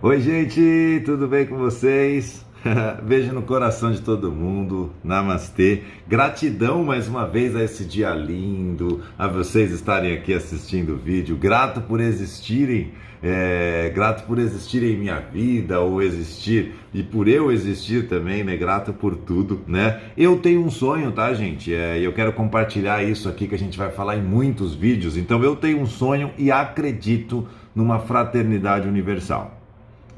Oi, gente, tudo bem com vocês? Beijo no coração de todo mundo, namastê. Gratidão mais uma vez a esse dia lindo, a vocês estarem aqui assistindo o vídeo. Grato por existirem, grato por existirem em minha vida ou existir, e por eu existir também, né? Grato por tudo, né? Eu tenho um sonho, tá, gente? Eu quero compartilhar isso aqui que a gente vai falar em muitos vídeos. Então eu tenho um sonho e acredito numa fraternidade universal,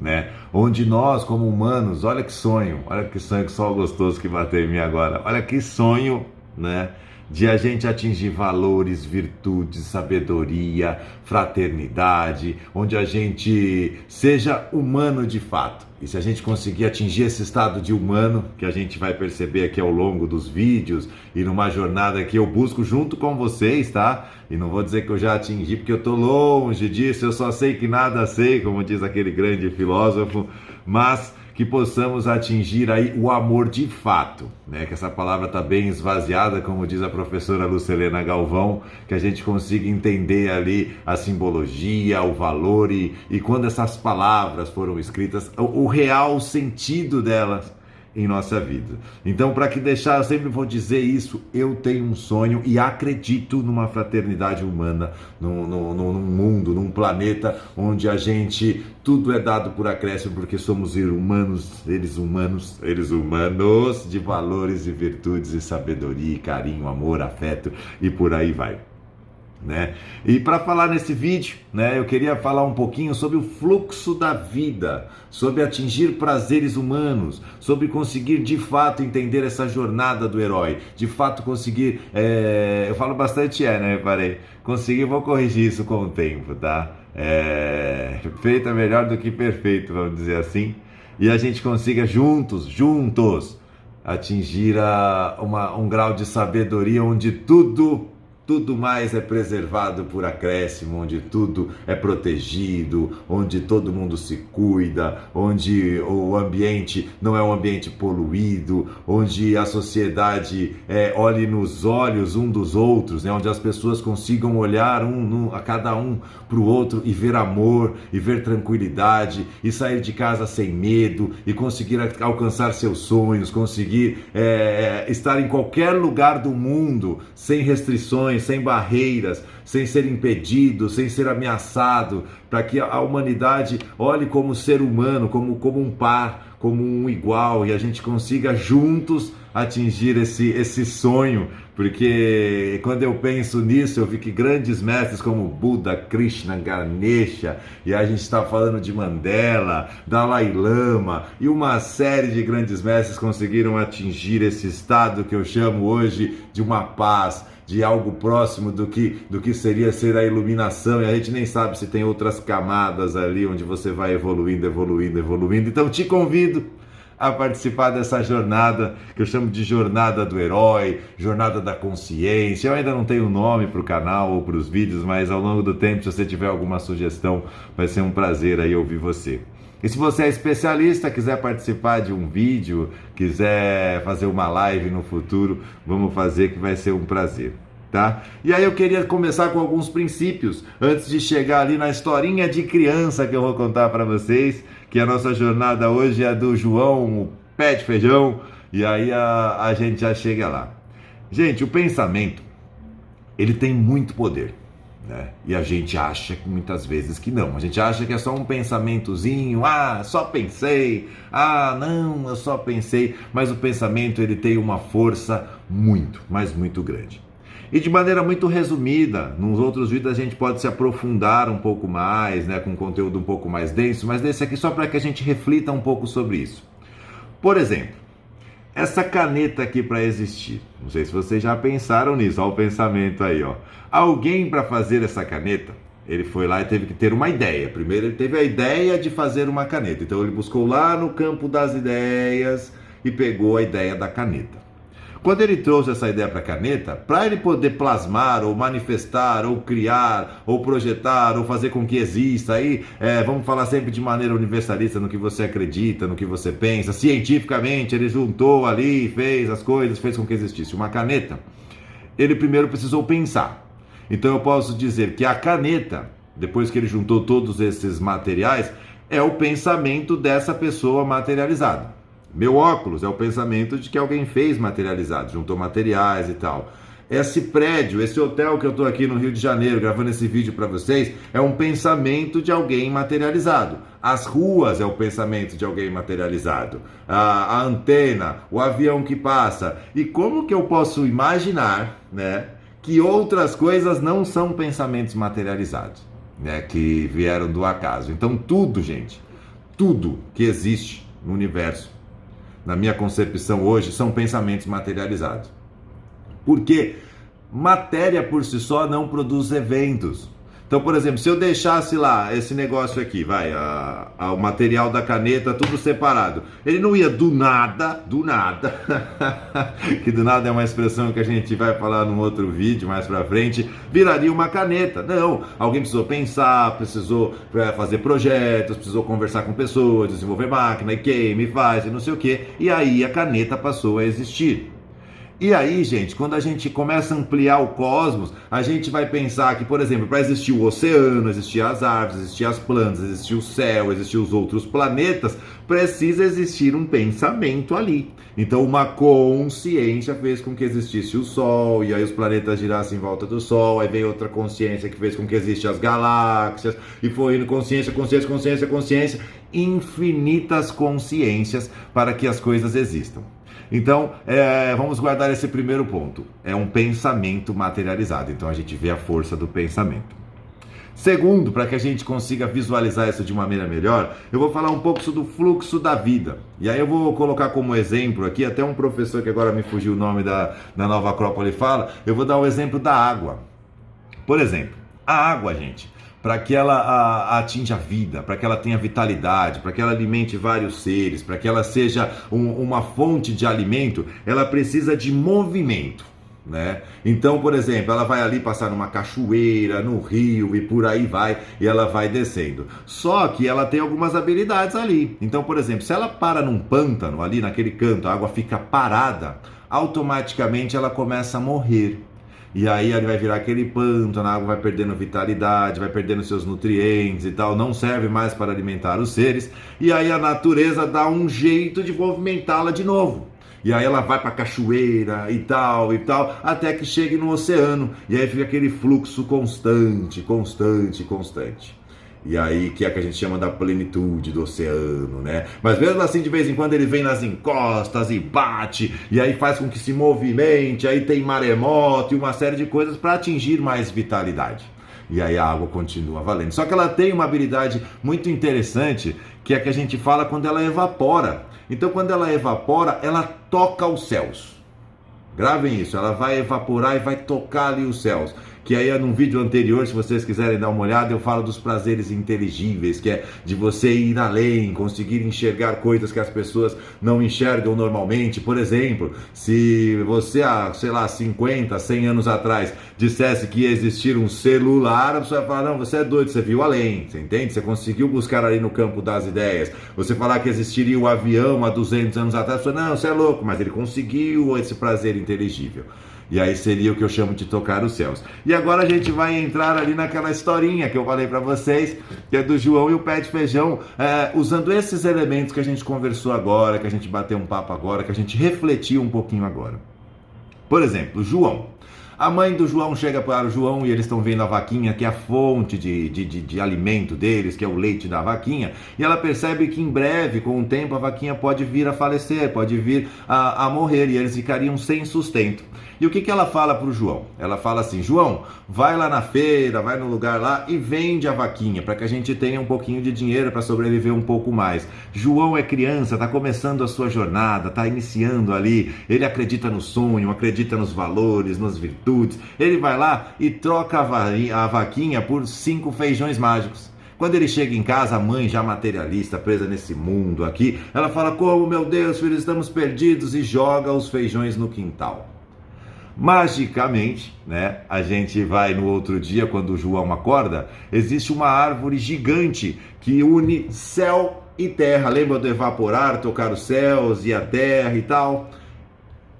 né? Onde nós, como humanos, olha que sonho que sol gostoso que bateu em mim agora, olha que sonho, né? De a gente atingir valores, virtudes, sabedoria, fraternidade, onde a gente seja humano de fato. E se a gente conseguir atingir esse estado de humano, que a gente vai perceber aqui ao longo dos vídeos e numa jornada que eu busco junto com vocês, tá? E não vou dizer que eu já atingi, porque eu tô longe disso, eu só sei que nada sei, como diz aquele grande filósofo, mas que possamos atingir aí o amor de fato, né? Que essa palavra está bem esvaziada, como diz a professora Lucelena Galvão, que a gente consiga entender ali a simbologia, o valor e quando essas palavras foram escritas, o real sentido delas em nossa vida. Então, para que deixar, eu sempre vou dizer isso, eu tenho um sonho e acredito numa fraternidade humana, num mundo, num planeta onde a gente, tudo é dado por acréscimo, porque somos seres humanos de valores e virtudes e sabedoria, carinho, amor, afeto e por aí vai, né? E para falar nesse vídeo, né, eu queria falar um pouquinho sobre o fluxo da vida, sobre atingir prazeres humanos, sobre conseguir de fato entender essa jornada do herói, de fato conseguir, eu falo bastante né, reparei, conseguir, vou corrigir isso com o tempo, tá? Feito é melhor do que perfeito, vamos dizer assim, e a gente consiga juntos, atingir um grau de sabedoria onde tudo mais é preservado por acréscimo, onde tudo é protegido, onde todo mundo se cuida, onde o ambiente não é um ambiente poluído, onde a sociedade olhe nos olhos um dos outros, né? Onde as pessoas consigam olhar a cada um para o outro e ver amor, e ver tranquilidade, e sair de casa sem medo, e conseguir alcançar seus sonhos, conseguir estar em qualquer lugar do mundo, sem restrições, sem barreiras, sem ser impedido, sem ser ameaçado, para que a humanidade olhe como ser humano, como um par, como um igual, e a gente consiga juntos atingir esse sonho, porque quando eu penso nisso, eu vi que grandes mestres como Buda, Krishna, Ganesha, e a gente está falando de Mandela, Dalai Lama, e uma série de grandes mestres conseguiram atingir esse estado que eu chamo hoje de uma paz, de algo próximo do que seria ser a iluminação, e a gente nem sabe se tem outras camadas ali onde você vai evoluindo. Então te convido a participar dessa jornada, que eu chamo de jornada do herói, jornada da consciência. Eu ainda não tenho nome para o canal ou para os vídeos, mas ao longo do tempo, se você tiver alguma sugestão, vai ser um prazer aí ouvir você. E se você é especialista, quiser participar de um vídeo, quiser fazer uma live no futuro, vamos fazer, que vai ser um prazer, tá? E aí eu queria começar com alguns princípios, antes de chegar ali na historinha de criança que eu vou contar para vocês, que a nossa jornada hoje é do João, o pé de feijão, e aí a gente já chega lá. Gente, o pensamento, ele tem muito poder, né? E a gente acha que muitas vezes que não, a gente acha que é só um pensamentozinho, só pensei, não, eu só pensei, mas o pensamento, ele tem uma força muito, mas muito grande. E de maneira muito resumida, nos outros vídeos a gente pode se aprofundar um pouco mais, né, com conteúdo um pouco mais denso, mas desse aqui só para que a gente reflita um pouco sobre isso. Por exemplo, essa caneta aqui para existir, não sei se vocês já pensaram nisso, olha o pensamento aí, ó. Alguém, para fazer essa caneta, ele foi lá e teve que ter uma ideia. Primeiro ele teve a ideia de fazer uma caneta, então ele buscou lá no campo das ideias e pegou a ideia da caneta. Quando ele trouxe essa ideia para a caneta, para ele poder plasmar, ou manifestar, ou criar, ou projetar, ou fazer com que exista, aí vamos falar sempre de maneira universalista, no que você acredita, no que você pensa, cientificamente, ele juntou ali, fez as coisas, fez com que existisse uma caneta. Ele primeiro precisou pensar. Então eu posso dizer que a caneta, depois que ele juntou todos esses materiais, é o pensamento dessa pessoa materializado. Meu óculos é o pensamento de que alguém fez materializado, juntou materiais e tal. Esse prédio, esse hotel que eu estou aqui no Rio de Janeiro gravando esse vídeo para vocês, é um pensamento de alguém materializado. As ruas é o pensamento de alguém materializado. A antena, o avião que passa. E como que eu posso imaginar, né, que outras coisas não são pensamentos materializados, né, que vieram do acaso? Então tudo, gente, tudo que existe no universo, na minha concepção hoje, são pensamentos materializados. Porque matéria por si só não produz eventos. Então, por exemplo, se eu deixasse lá esse negócio aqui, o material da caneta, tudo separado, ele não ia do nada, que do nada é uma expressão que a gente vai falar num outro vídeo mais pra frente, viraria uma caneta. Não, alguém precisou pensar, precisou fazer projetos, precisou conversar com pessoas, desenvolver máquina, e queima, e faz, e não sei o que, e aí a caneta passou a existir. E aí, gente, quando a gente começa a ampliar o cosmos, a gente vai pensar que, por exemplo, para existir o oceano, existir as árvores, existir as plantas, existir o céu, existir os outros planetas, precisa existir um pensamento ali. Então, uma consciência fez com que existisse o Sol, e aí os planetas girassem em volta do Sol, aí veio outra consciência que fez com que existissem as galáxias, e foi indo consciência, infinitas consciências para que as coisas existam. Então, vamos guardar esse primeiro ponto. É um pensamento materializado. Então, a gente vê a força do pensamento. Segundo, para que a gente consiga visualizar isso de uma maneira melhor, eu vou falar um pouco sobre o fluxo da vida. E aí eu vou colocar como exemplo aqui, até um professor que agora me fugiu o nome da Nova Acrópole fala, eu vou dar o exemplo da água. Por exemplo, a água, gente, para que ela atinja a vida, para que ela tenha vitalidade, para que ela alimente vários seres, para que ela seja uma fonte de alimento, ela precisa de movimento, né? Então, por exemplo, ela vai ali passar numa cachoeira, no rio e por aí vai, e ela vai descendo. Só que ela tem algumas habilidades ali. Então, por exemplo, se ela para num pântano, ali naquele canto, a água fica parada, automaticamente ela começa a morrer. E aí ele vai virar aquele pântano, a água vai perdendo vitalidade, vai perdendo seus nutrientes e tal, não serve mais para alimentar os seres, e aí a natureza dá um jeito de movimentá-la de novo. E aí ela vai para a cachoeira e tal, até que chegue no oceano, e aí fica aquele fluxo constante. E aí que é a gente chama da plenitude do oceano, né? Mas mesmo assim, de vez em quando ele vem nas encostas e bate, e aí faz com que se movimente, aí tem maremoto e uma série de coisas para atingir mais vitalidade. E aí a água continua valendo. Só que ela tem uma habilidade muito interessante, que é a que a gente fala quando ela evapora. Então, quando ela evapora, ela toca os céus. Gravem isso, ela vai evaporar e vai tocar ali os céus. Que aí num vídeo anterior, se vocês quiserem dar uma olhada, eu falo dos prazeres inteligíveis, que é de você ir além, conseguir enxergar coisas que as pessoas não enxergam normalmente. Por exemplo, se você há, 50, 100 anos atrás dissesse que ia existir um celular, a pessoa vai falar, não, você é doido, você viu além, você entende? Você conseguiu buscar ali no campo das ideias. Você falar que existiria o avião há 200 anos atrás, você fala, não, você é louco, mas ele conseguiu esse prazer inteligível. E aí seria o que eu chamo de tocar os céus. E agora a gente vai entrar ali naquela historinha que eu falei para vocês, que é do João e o pé de feijão, usando esses elementos que a gente conversou agora, que a gente bateu um papo agora, que a gente refletiu um pouquinho agora. Por exemplo, João. A mãe do João chega para o João e eles estão vendo a vaquinha, que é a fonte de alimento deles, que é o leite da vaquinha, e ela percebe que em breve, com o tempo, a vaquinha pode vir a falecer, pode vir a morrer, e eles ficariam sem sustento. E o que ela fala para o João? Ela fala assim, João, vai lá na feira, vai no lugar lá e vende a vaquinha, para que a gente tenha um pouquinho de dinheiro para sobreviver um pouco mais. João é criança, está começando a sua jornada, está iniciando ali, ele acredita no sonho, acredita nos valores, nas virtudes. Ele vai lá e troca a vaquinha por 5 feijões mágicos. Quando ele chega em casa, a mãe já materialista, presa nesse mundo aqui, ela fala, como, meu Deus, filho, estamos perdidos, e joga os feijões no quintal. Magicamente, né, a gente vai no outro dia, quando o João acorda, existe uma árvore gigante que une céu e terra. Lembra do evaporar, tocar os céus e a terra e tal?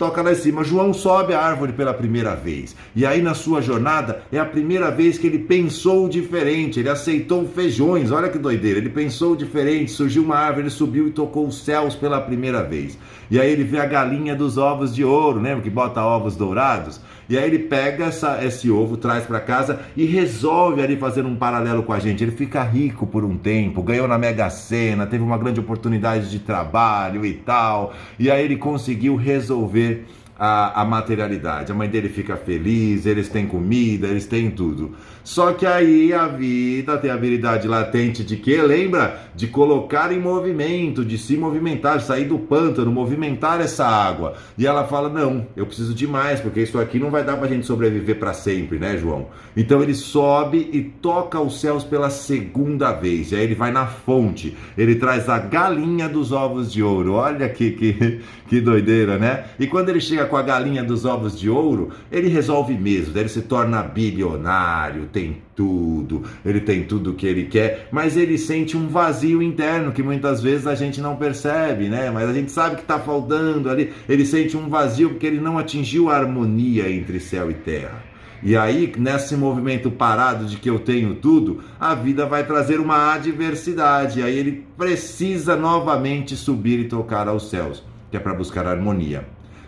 toca lá em cima. João sobe a árvore pela primeira vez. E aí na sua jornada é a primeira vez que ele pensou diferente, ele aceitou feijões, olha que doideira, ele pensou diferente, surgiu uma árvore, ele subiu e tocou os céus pela primeira vez. E aí ele vê a galinha dos ovos de ouro, lembra que bota ovos dourados? E aí ele pega esse ovo, traz para casa e resolve ali fazer um paralelo com a gente. Ele fica rico por um tempo, ganhou na Mega Sena, teve uma grande oportunidade de trabalho e tal. E aí ele conseguiu resolver a materialidade. A mãe dele fica feliz, eles têm comida, eles têm tudo. Só que aí a vida tem a habilidade latente de que, lembra? De colocar em movimento, de se movimentar, sair do pântano, movimentar essa água. E ela fala, não, eu preciso de mais, porque isso aqui não vai dar pra gente sobreviver para sempre, né, João? Então ele sobe e toca os céus pela segunda vez. E aí ele vai na fonte, ele traz a galinha dos ovos de ouro. Olha que doideira, né? E quando ele chega com a galinha dos ovos de ouro, ele resolve mesmo, ele se torna bilionário, tem tudo, ele tem tudo que ele quer, mas ele sente um vazio interno que muitas vezes a gente não percebe, né? Mas a gente sabe que está faltando ali, ele sente um vazio porque ele não atingiu a harmonia entre céu e terra. E aí, nesse movimento parado de que eu tenho tudo, a vida vai trazer uma adversidade, aí ele precisa novamente subir e tocar aos céus, que é para buscar harmonia.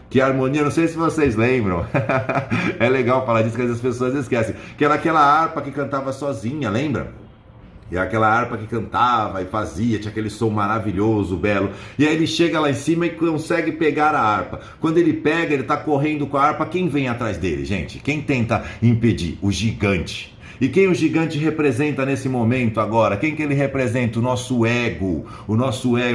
Que a harmonia, não sei se vocês lembram, é legal falar disso que as pessoas esquecem, que era aquela harpa que cantava sozinha, lembra? E aquela harpa que cantava e fazia, tinha aquele som maravilhoso, belo. E aí ele chega lá em cima e consegue pegar a harpa. Quando ele pega, ele está correndo com a harpa, quem vem atrás dele, gente? Quem tenta impedir? O gigante. E quem o gigante representa nesse momento agora? Quem que ele representa? O nosso ego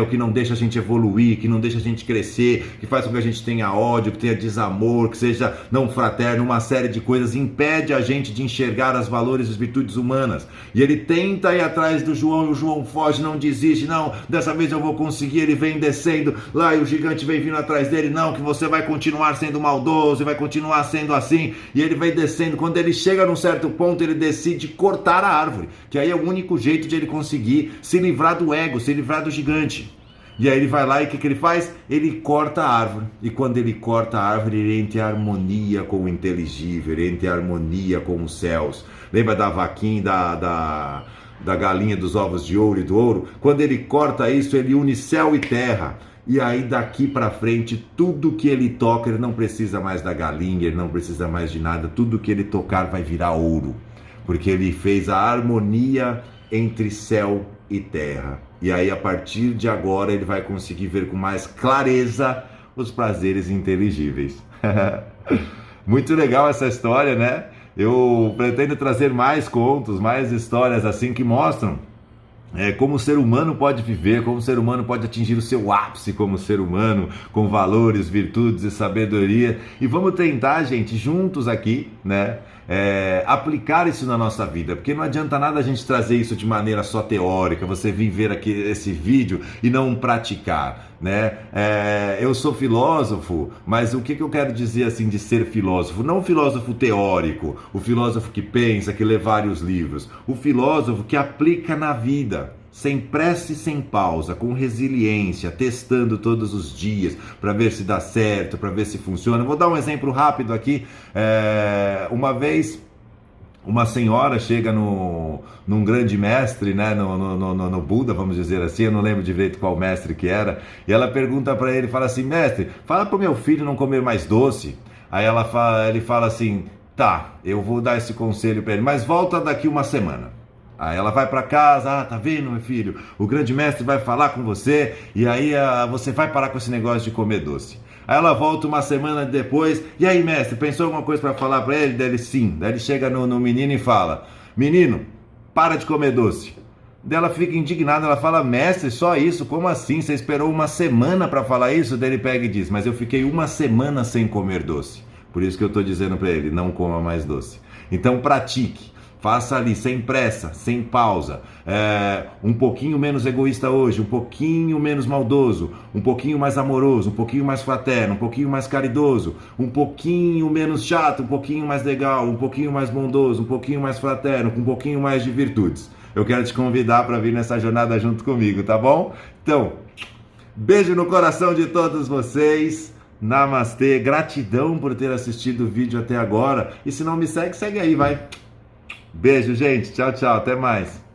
que não deixa a gente evoluir, que não deixa a gente crescer, que faz com que a gente tenha ódio, que tenha desamor, que seja não fraterno, uma série de coisas, impede a gente de enxergar os valores e as virtudes humanas. E ele tenta ir atrás do João, e o João foge, não desiste, não, dessa vez eu vou conseguir, ele vem descendo lá e o gigante vem vindo atrás dele, não, que você vai continuar sendo maldoso, vai continuar sendo assim, e ele vai descendo, quando ele chega num certo ponto, ele decide cortar a árvore, que aí é o único jeito de ele conseguir se livrar do ego, se livrar do gigante. E aí ele vai lá e o que ele faz? Ele corta a árvore. E quando ele corta a árvore, ele entra em harmonia com o inteligível, ele entra em harmonia com os céus. Lembra da vaquinha, da galinha dos ovos de ouro e do ouro? Quando ele corta isso, ele une céu e terra. E aí daqui para frente, tudo que ele toca, ele não precisa mais da galinha, ele não precisa mais de nada. Tudo que ele tocar vai virar ouro. Porque ele fez a harmonia entre céu e terra. E aí, a partir de agora, ele vai conseguir ver com mais clareza os prazeres inteligíveis. Muito legal essa história, né? Eu pretendo trazer mais contos, mais histórias assim que mostram como o ser humano pode viver, como o ser humano pode atingir o seu ápice como ser humano, com valores, virtudes e sabedoria. E vamos tentar, gente, juntos aqui, né? Aplicar isso na nossa vida, porque não adianta nada a gente trazer isso de maneira só teórica, você vir ver aqui esse vídeo e não praticar, né? Eu sou filósofo, mas o que eu quero dizer assim de ser filósofo? Não o filósofo teórico, o filósofo que pensa, que lê vários livros, o filósofo que aplica na vida, sem pressa e sem pausa, com resiliência, testando todos os dias para ver se dá certo, para ver se funciona. Vou dar um exemplo rápido aqui. Uma vez, uma senhora chega num grande mestre, né, no Buda, vamos dizer assim, eu não lembro direito qual mestre que era, e ela pergunta para ele, fala assim, mestre, fala para o meu filho não comer mais doce. Aí ele fala assim, tá, eu vou dar esse conselho para ele, mas volta daqui uma semana. Aí ela vai para casa, tá vendo, meu filho? O grande mestre vai falar com você e aí você vai parar com esse negócio de comer doce. Aí ela volta uma semana depois, e aí, mestre, pensou alguma coisa para falar para ele? Daí ele, sim. Daí ele chega no menino e fala, menino, para de comer doce. Daí ela fica indignada, ela fala, mestre, só isso? Como assim? Você esperou uma semana para falar isso? Daí ele pega e diz, mas eu fiquei uma semana sem comer doce. Por isso que eu estou dizendo para ele, não coma mais doce. Então pratique. Faça ali, sem pressa, sem pausa, um pouquinho menos egoísta hoje, um pouquinho menos maldoso, um pouquinho mais amoroso, um pouquinho mais fraterno, um pouquinho mais caridoso, um pouquinho menos chato, um pouquinho mais legal, um pouquinho mais bondoso, um pouquinho mais fraterno, com um pouquinho mais de virtudes. Eu quero te convidar para vir nessa jornada junto comigo, tá bom? Então, beijo no coração de todos vocês. Namastê, gratidão por ter assistido o vídeo até agora. E se não me segue, segue aí, vai. Beijo, gente. Tchau, tchau. Até mais.